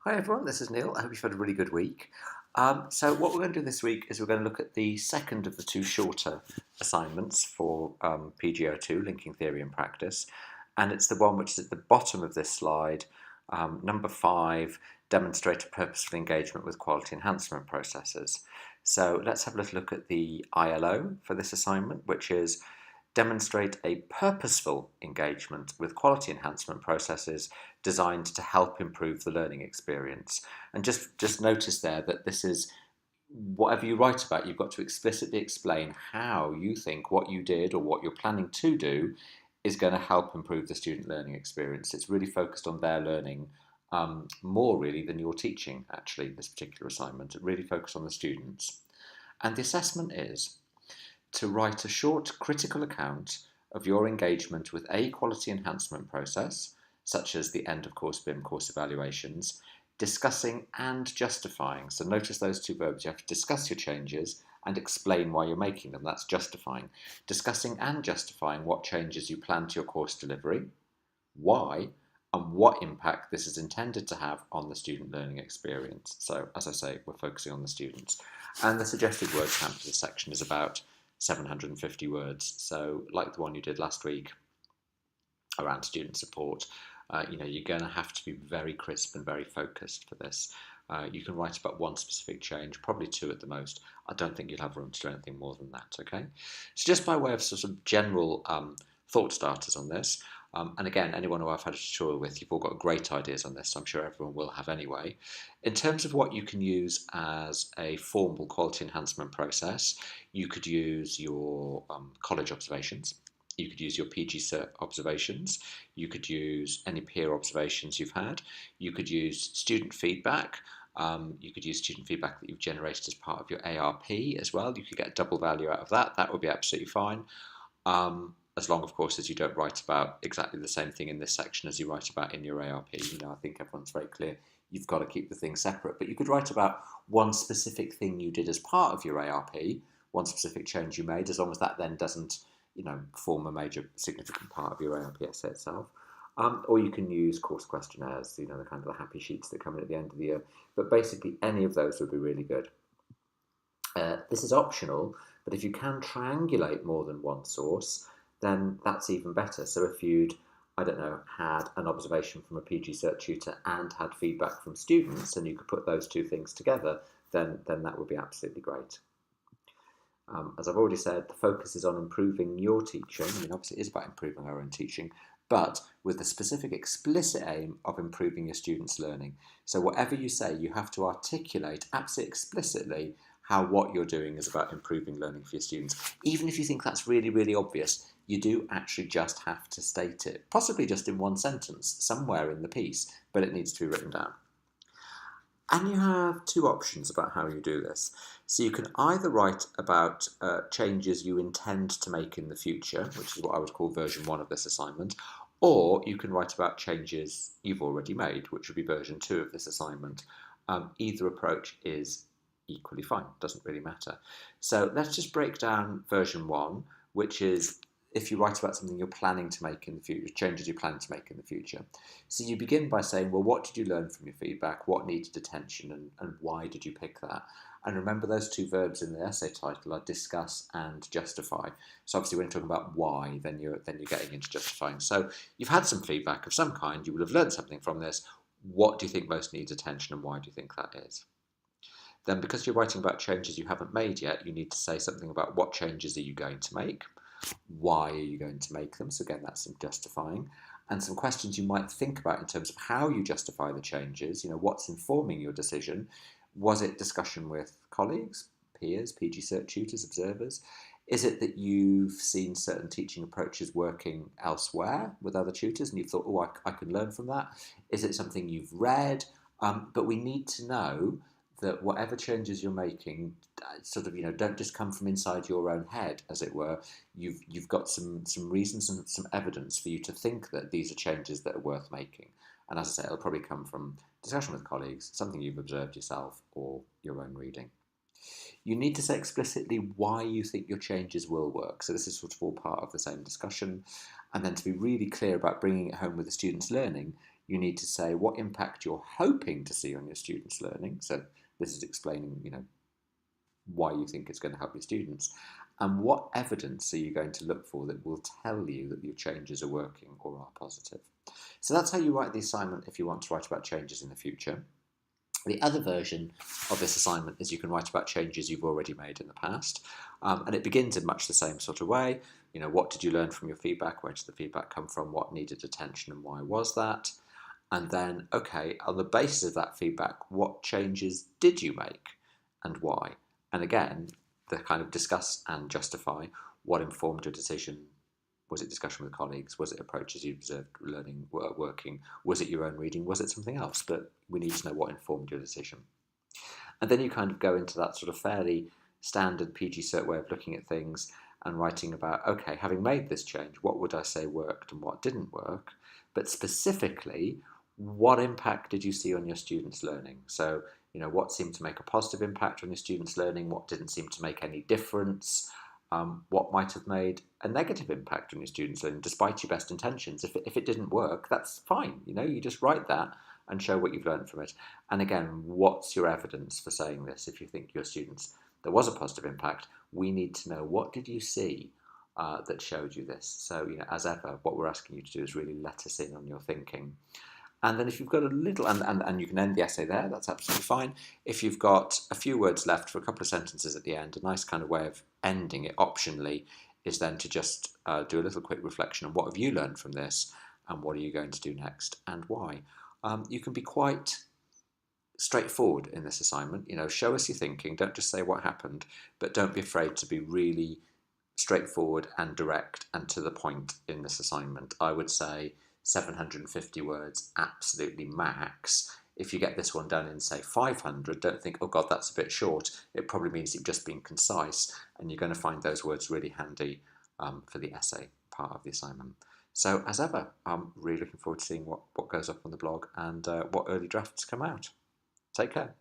Hi everyone, this is Neil. I hope you've had a really good week. So what we're going to do this week is we're going to look at the second of the two shorter assignments for PGO2, Linking Theory and Practice. And it's the one which is at the bottom of this slide, number 5, demonstrate a purposeful engagement with quality enhancement processes. So let's have a little look at the ILO for this assignment, which is demonstrate a purposeful engagement with quality enhancement processes designed to help improve the learning experience. And just notice there that this is whatever you write about, you've got to explicitly explain how you think what you did or what you're planning to do is going to help improve the student learning experience. It's really focused on their learning more really than your teaching, actually, this particular assignment. It really focused on the students. And the assessment is to write a short critical account of your engagement with a quality enhancement process, such as the end of course BIM course evaluations, discussing and justifying. So notice those two verbs. You have to discuss your changes and explain why you're making them. That's justifying. Discussing and justifying what changes you plan to your course delivery, why, and what impact this is intended to have on the student learning experience. So as I say, we're focusing on the students. And the suggested word count for this section is about 750 words. So like the one you did last week around student support, you're going to have to be very crisp and very focused for this. You can write about one specific change, probably two at the most. I don't think you'll have room to do anything more than that, okay? So just by way of sort of general thought starters on this, and again, anyone who I've had a tutorial with, you've all got great ideas on this, so I'm sure everyone will have anyway. In terms of what you can use as a formal quality enhancement process, you could use your college observations, you could use your PG Cert observations, you could use any peer observations you've had, you could use student feedback, you could use student feedback that you've generated as part of your ARP as well. You could get double value out of that. That would be absolutely fine. As long, of course, as you don't write about exactly the same thing in this section as you write about in your ARP. I think everyone's very clear. You've got to keep the things separate. But you could write about one specific thing you did as part of your ARP, one specific change you made, as long as that then doesn't, form a major significant part of your ARP essay itself. Or you can use course questionnaires, the kind of the happy sheets that come in at the end of the year. But basically, any of those would be really good. This is optional, but if you can triangulate more than one source, then that's even better. So if you'd, had an observation from a PG Cert tutor and had feedback from students, and you could put those two things together, then that would be absolutely great. As I've already said, the focus is on improving your teaching. Obviously it is about improving our own teaching, but with the specific explicit aim of improving your students' learning. So whatever you say, you have to articulate absolutely explicitly how what you're doing is about improving learning for your students. Even if you think that's really, really obvious, you do actually just have to state it, possibly just in one sentence, somewhere in the piece, but it needs to be written down. And you have two options about how you do this. So you can either write about changes you intend to make in the future, which is what I would call version 1 of this assignment, or you can write about changes you've already made, which would be version 2 of this assignment. Either approach is equally fine, doesn't really matter. So let's just break down version 1, which is if you write about something you're planning to make in the future, changes you plan to make in the future. So you begin by saying, well, what did you learn from your feedback? What needed attention and why did you pick that? And remember those two verbs in the essay title are discuss and justify. So obviously when you're talking about why, then you're getting into justifying. So you've had some feedback of some kind, you will have learned something from this. What do you think most needs attention and why do you think that is? Then because you're writing about changes you haven't made yet, you need to say something about what changes are you going to make? Why are you going to make them? So again, that's some justifying. And some questions you might think about in terms of how you justify the changes. What's informing your decision? Was it discussion with colleagues, peers, PG Cert tutors, observers? Is it that you've seen certain teaching approaches working elsewhere with other tutors and you've thought, oh, I can learn from that? Is it something you've read? But we need to know that whatever changes you're making, don't just come from inside your own head, as it were. You've got some reasons and some evidence for you to think that these are changes that are worth making. And as I say, it'll probably come from discussion with colleagues, something you've observed yourself, or your own reading. You need to say explicitly why you think your changes will work. So this is sort of all part of the same discussion. And then to be really clear about bringing it home with the students' learning, You need to say what impact you're hoping to see on your students' learning. So this is explaining, why you think it's going to help your students. And what evidence are you going to look for that will tell you that your changes are working or are positive? So that's how you write the assignment if you want to write about changes in the future. The other version of this assignment is you can write about changes you've already made in the past. And it begins in much the same sort of way. What did you learn from your feedback? Where did the feedback come from? What needed attention and why was that? And then, okay, on the basis of that feedback, what changes did you make and why? And again, the kind of discuss and justify what informed your decision. Was it discussion with colleagues? Was it approaches you observed learning, working? Was it your own reading? Was it something else? But we need to know what informed your decision. And then you kind of go into that sort of fairly standard PG Cert way of looking at things and writing about, okay, having made this change, what would I say worked and what didn't work? But specifically, what impact did you see on your students' learning? So, what seemed to make a positive impact on your students' learning? What didn't seem to make any difference? What might have made a negative impact on your students' learning, despite your best intentions? If it didn't work, that's fine. You just write that and show what you've learned from it. And again, what's your evidence for saying this? If you think your students, there was a positive impact, we need to know, what did you see that showed you this? So, as ever, what we're asking you to do is really let us in on your thinking. And then if you've got a little, and you can end the essay there, that's absolutely fine. If you've got a few words left for a couple of sentences at the end, a nice kind of way of ending it optionally is then to just do a little quick reflection on what have you learned from this and what are you going to do next and why. You can be quite straightforward in this assignment. Show us your thinking. Don't just say what happened, but don't be afraid to be really straightforward and direct and to the point in this assignment. I would say 750 words, absolutely max. If you get this one done in, say, 500, don't think, oh God, that's a bit short. It probably means you've just been concise, and you're going to find those words really handy for the essay part of the assignment. So, as ever, I'm really looking forward to seeing what goes up on the blog and what early drafts come out. Take care.